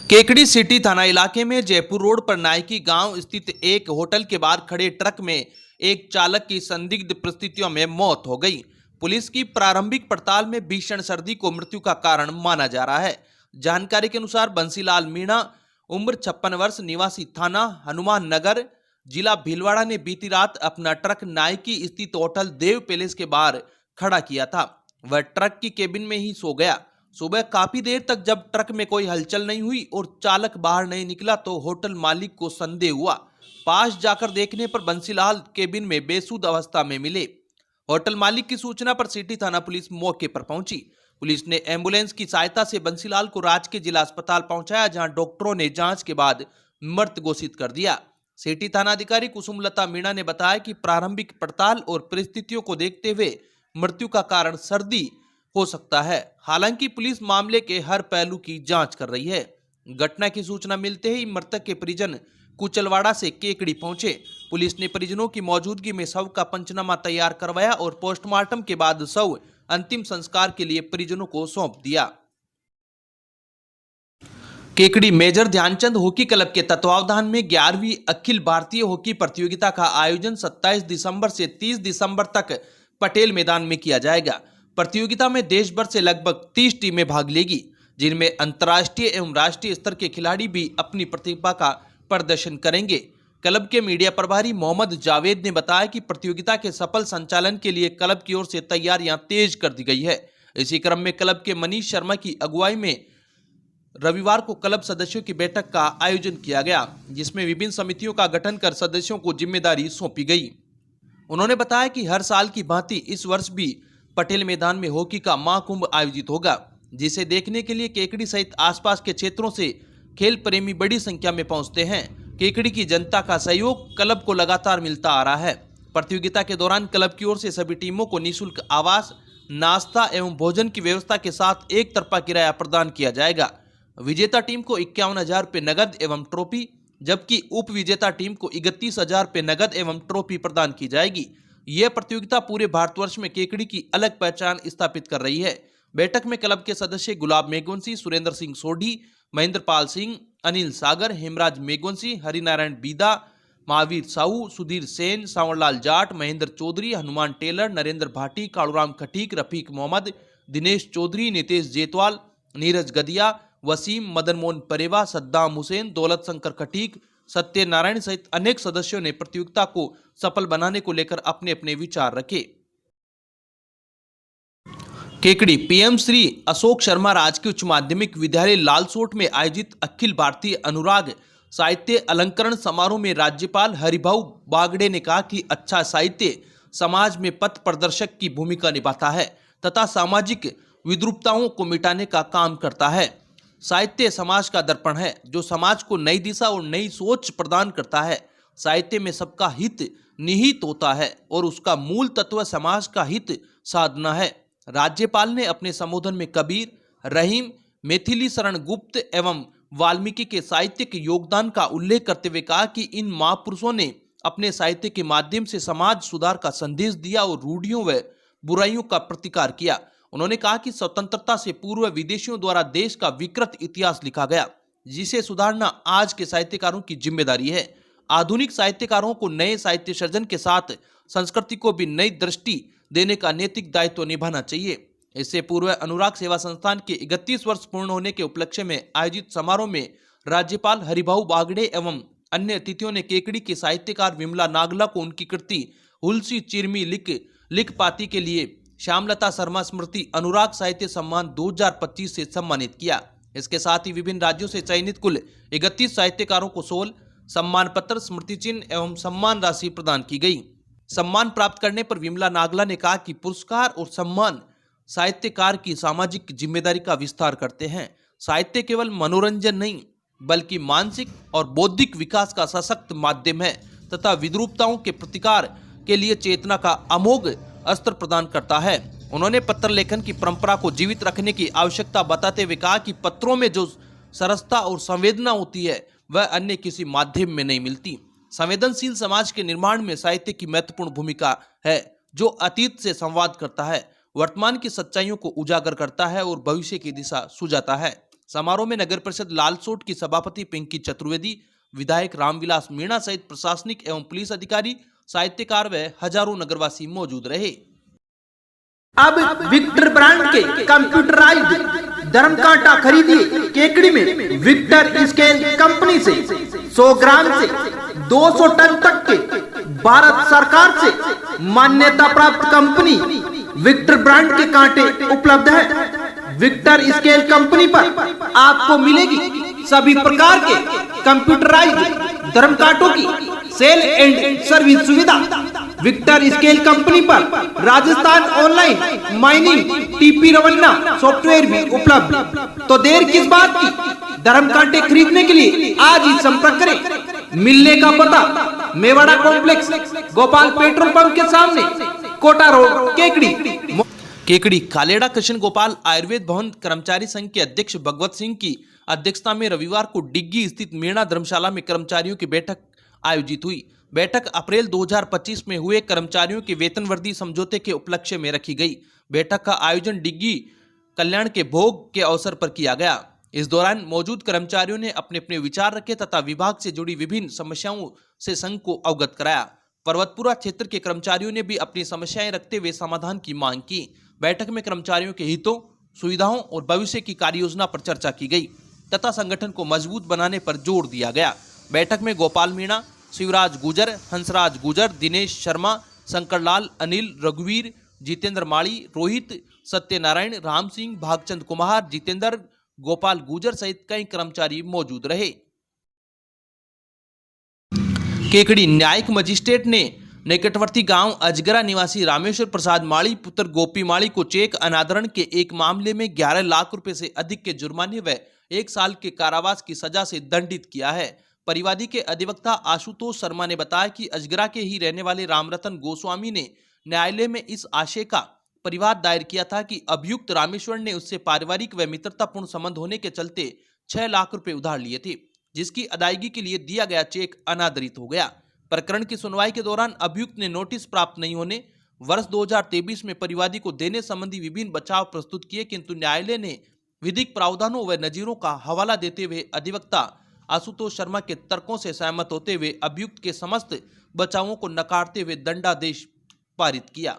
Kekri city थाना इलाके में जयपुर रोड पर नायकी गांव स्थित एक होटल के बाहर खड़े ट्रक में एक चालक की संदिग्ध परिस्थितियों में मौत हो गई। पुलिस की प्रारंभिक पड़ताल में भीषण सर्दी को मृत्यु का कारण माना जा रहा है। जानकारी के अनुसार बंसीलाल मीणा, उम्र 56 वर्ष, निवासी थाना हनुमान नगर, जिला भीलवाड़ा ने बीती रात अपना ट्रक नायकी स्थित होटल देव पैलेस के बाहर खड़ा किया था। वह ट्रक की केबिन में ही सो गया। सुबह काफी देर तक जब ट्रक में कोई हलचल नहीं हुई और चालक बाहर नहीं निकला तो होटल मालिक को संदेह हुआ। पास जाकर देखने पर बंसीलाल केबिन में बेसुध अवस्था में मिले। होटल मालिक की सूचना पर सिटी थाना पुलिस मौके पर पहुंची। पुलिस ने एम्बुलेंस की सहायता से बंसीलाल को राजकीय जिला अस्पताल पहुंचाया, जहां डॉक्टरों ने जांच के बाद मृत घोषित कर दिया। सिटी थाना अधिकारी कुसुमलता मीणा ने बताया कि प्रारंभिक पड़ताल और परिस्थितियों को देखते हुए मृत्यु का कारण सर्दी हो सकता है। हालांकि पुलिस मामले के हर पहलू की जांच कर रही है। घटना की सूचना मिलते ही मृतक के परिजन कुचलवाड़ा से केकड़ी पहुंचे। पुलिस ने परिजनों की मौजूदगी में शव का पंचनामा तैयार करवाया और पोस्टमार्टम के बाद शव अंतिम संस्कार के लिए परिजनों को सौंप दिया। Kekri major Dhyanchand hockey club के तत्वावधान में 11वीं अखिल भारतीय हॉकी प्रतियोगिता का आयोजन 27 दिसंबर से 30 दिसंबर तक पटेल मैदान में किया जाएगा। प्रतियोगिता में देश भर से लगभग 30 टीमें भाग लेगी, जिनमें अंतर्राष्ट्रीय एवं राष्ट्रीय स्तर के खिलाड़ी भी अपनी प्रतिभा का प्रदर्शन करेंगे। क्लब के मीडिया प्रभारी मोहम्मद जावेद ने बताया कि प्रतियोगिता के सफल संचालन के लिए क्लब की ओर से तैयारियां तेज कर दी गई है। इसी क्रम में क्लब के मनीष शर्मा की अगुवाई में रविवार को क्लब सदस्यों की बैठक का आयोजन किया गया, जिसमें विभिन्न समितियों का गठन कर सदस्यों को जिम्मेदारी सौंपी गई। उन्होंने बताया कि हर साल की भांति इस वर्ष भी पटेल मैदान में हॉकी का महाकुंभ आयोजित होगा, जिसे देखने के लिए केकड़ी सहित आसपास के क्षेत्रों से खेल प्रेमी बड़ी संख्या में पहुंचते हैं। केकड़ी की जनता का सहयोग क्लब को लगातार मिलता आ रहा है। प्रतियोगिता के दौरान क्लब की ओर से सभी टीमों को निःशुल्क आवास, नाश्ता एवं भोजन की व्यवस्था के साथ एक तरफा किराया प्रदान किया जाएगा। विजेता टीम को 51,000 रुपये नगद एवं ट्रॉफी, जबकि उप विजेता टीम को 31,000 रुपये नगद एवं ट्रॉफी प्रदान की जाएगी। यह प्रतियोगिता पूरे भारतवर्ष में केकड़ी की अलग पहचान स्थापित कर रही है। बैठक में क्लब के सदस्य गुलाब मेघवंशी, सुरेंद्र सिंह सोढ़ी, महेंद्र पाल सिंह, अनिल सागर, हेमराज मेघवंशी, हरिनारायण बीदा, महावीर साहू, सुधीर सेन, सांवरलाल जाट, महेंद्र चौधरी, हनुमान टेलर, नरेंद्र भाटी, कालूराम खटीक, रफीक मोहम्मद, दिनेश चौधरी, नितेश जेतवाल, नीरज गदिया, वसीम, मदन मोहन परेवा, सद्दाम हुसैन, दौलत शंकर खटीक, सत्यनारायण सहित अनेक सदस्यों ने प्रतियोगिता को सफल बनाने को लेकर अपने अपने विचार रखे। केकड़ी पीएम श्री अशोक शर्मा राजकीय उच्च माध्यमिक विद्यालय लालसोट में आयोजित अखिल भारतीय अनुराग साहित्य अलंकरण समारोह में राज्यपाल हरिभाऊ बागड़े ने कहा कि अच्छा साहित्य समाज में पथ प्रदर्शक की भूमिका निभाता है तथा सामाजिक विद्रूपताओं को मिटाने का काम करता है। साहित्य समाज का दर्पण है, जो समाज को नई दिशा और नई सोच प्रदान करता है। साहित्य में सबका हित निहित होता है और उसका मूल तत्व समाज का हित साधना है। राज्यपाल ने अपने संबोधन में कबीर, रहीम, मैथिली शरण गुप्त एवं वाल्मीकि के साहित्यिक योगदान का उल्लेख करते हुए कहा कि इन महापुरुषों ने अपने साहित्य के माध्यम से समाज सुधार का संदेश दिया और रूढ़ियों व बुराइयों का प्रतिकार किया। उन्होंने कहा कि स्वतंत्रता से पूर्व विदेशियों द्वारा देश का विकृत इतिहास लिखा गया, जिसे सुधारना आज के साहित्यकारों की जिम्मेदारी है। आधुनिक साहित्यकारों को नए साहित्य सृजन के साथ संस्कृति को भी नई दृष्टि देने का नैतिक दायित्व निभाना चाहिए। इससे पूर्व अनुराग सेवा संस्थान के 31 वर्ष पूर्ण होने के उपलक्ष्य में आयोजित समारोह में राज्यपाल हरिभाऊ बागड़े एवं अन्य अतिथियों ने केकड़ी के साहित्यकार विमला नागला को उनकी कृति हुलसी चिरमी लिख पाती के लिए श्यामलता शर्मा स्मृति अनुराग साहित्य सम्मान 2025 से सम्मानित किया। इसके साथ ही विभिन्न राज्यों से चयनित कुल 31 साहित्यकारों को 16 सम्मान पत्र, स्मृति चिन्ह एवं सम्मान राशि प्रदान की गई। सम्मान प्राप्त करने पर विमला नागला ने कहा कि पुरस्कार और सम्मान साहित्यकार की सामाजिक जिम्मेदारी का विस्तार करते हैं। साहित्य केवल मनोरंजन नहीं, बल्कि मानसिक और बौद्धिक विकास का सशक्त माध्यम है तथा विद्रूपताओं के प्रतिकार के लिए चेतना का अमोघ अस्त्र प्रदान करता है। उन्होंने पत्र लेखन की परंपरा को जीवित रखने की आवश्यकता बताते हुए कहा कि पत्रों में जो सरसता और संवेदना होती है वह अन्य किसी माध्यम में नहीं मिलती। संवेदनशील समाज के निर्माण में साहित्य की महत्वपूर्ण भूमिका है, जो अतीत से संवाद करता है, वर्तमान की सच्चाइयों को उजागर करता है और भविष्य की दिशा सुझाता है। समारोह में नगर परिषद लालसोट की सभापति पिंकी चतुर्वेदी, विधायक रामविलास मीणा सहित प्रशासनिक एवं पुलिस अधिकारी, साहित्यकार व हजारों नगरवासी मौजूद रहे। अब विक्टर ब्रांड के कंप्यूटराइज्ड धर्म कांटा खरीदिए केकड़ी में विक्टर स्केल कंपनी से 100 ग्राम से 200 टन तक के भारत सरकार से मान्यता प्राप्त कंपनी विक्टर ब्रांड के कांटे उपलब्ध है। विक्टर स्केल कंपनी पर आपको मिलेगी सभी प्रकार के कंप्यूटराइज्ड धर्म कांटों की सेल एंड सर्विस सुविधा। विक्टर स्केल कंपनी पर Rajasthan online mining TP Revanna software भी उपलब्ध। तो देर किस बात की, धर्म कांटे खरीदने के लिए आज ही संपर्क करें। मिलने का पता Mewada complex, Gopal petrol pump के सामने, कोटा रोड, केकड़ी। खालेड़ा कृष्ण गोपाल आयुर्वेद भवन कर्मचारी संघ के अध्यक्ष भगवत सिंह की अध्यक्षता में रविवार को डिग्गी स्थित मीणा धर्मशाला में कर्मचारियों की बैठक आयोजित हुई। बैठक अप्रैल 2025 में हुए कर्मचारियों के वेतन वृद्धि समझौते के उपलक्ष्य में रखी गई। बैठक का आयोजन डिग्गी कल्याण के भोग के अवसर पर किया गया। इस दौरान मौजूद कर्मचारियों ने अपने अपने विचार रखे तथा विभाग से जुड़ी विभिन्न समस्याओं से संघ को अवगत कराया। पर्वतपुरा क्षेत्र के कर्मचारियों ने भी अपनी समस्याएं रखते हुए समाधान की मांग की। बैठक में कर्मचारियों के हितों, सुविधाओं और भविष्य की कार्ययोजना पर चर्चा की गई तथा संगठन को मजबूत बनाने पर जोर दिया गया। बैठक में गोपाल मीणा, शिवराज गुजर, हंसराज गुजर, दिनेश शर्मा, शंकरलाल, अनिल, रघुवीर, जितेंद्र माड़ी, रोहित, सत्यनारायण, राम सिंह, भागचंद कुमार, जितेंद्र, गोपाल गुजर सहित कई कर्मचारी मौजूद रहे। केकड़ी न्यायिक मजिस्ट्रेट ने निकटवर्ती गांव अजगरा निवासी रामेश्वर प्रसाद माड़ी पुत्र गोपी माड़ी को चेक अनादरण के एक मामले में 11 लाख रुपए से अधिक के जुर्माने व 1 साल के कारावास की सजा से दंडित किया है। परिवादी के अधिवक्ता आशुतोष शर्मा ने बताया कि अजगरा के ही रहने वाले रामरतन गोस्वामी ने न्यायालय में इस आशय का परिवाद दायर किया था कि अभियुक्त रामेश्वर ने उससे पारिवारिक व मित्रतापूर्ण संबंध होने के चलते 6 लाख रुपए उधार लिए थे, जिसकी अदायगी के लिए दिया गया चेक अनादरित हो गया। प्रकरण की सुनवाई के दौरान अभियुक्त ने नोटिस प्राप्त नहीं होने वर्ष 2023 में परिवादी को देने संबंधी विभिन्न बचाव प्रस्तुत किए, किंतु न्यायालय ने विधिक प्रावधानों व नजीरों का हवाला देते हुए अधिवक्ता आशुतोष शर्मा के तर्कों से सहमत होते हुए अभियुक्त के समस्त बचावों को नकारते हुए दंडादेश पारित किया।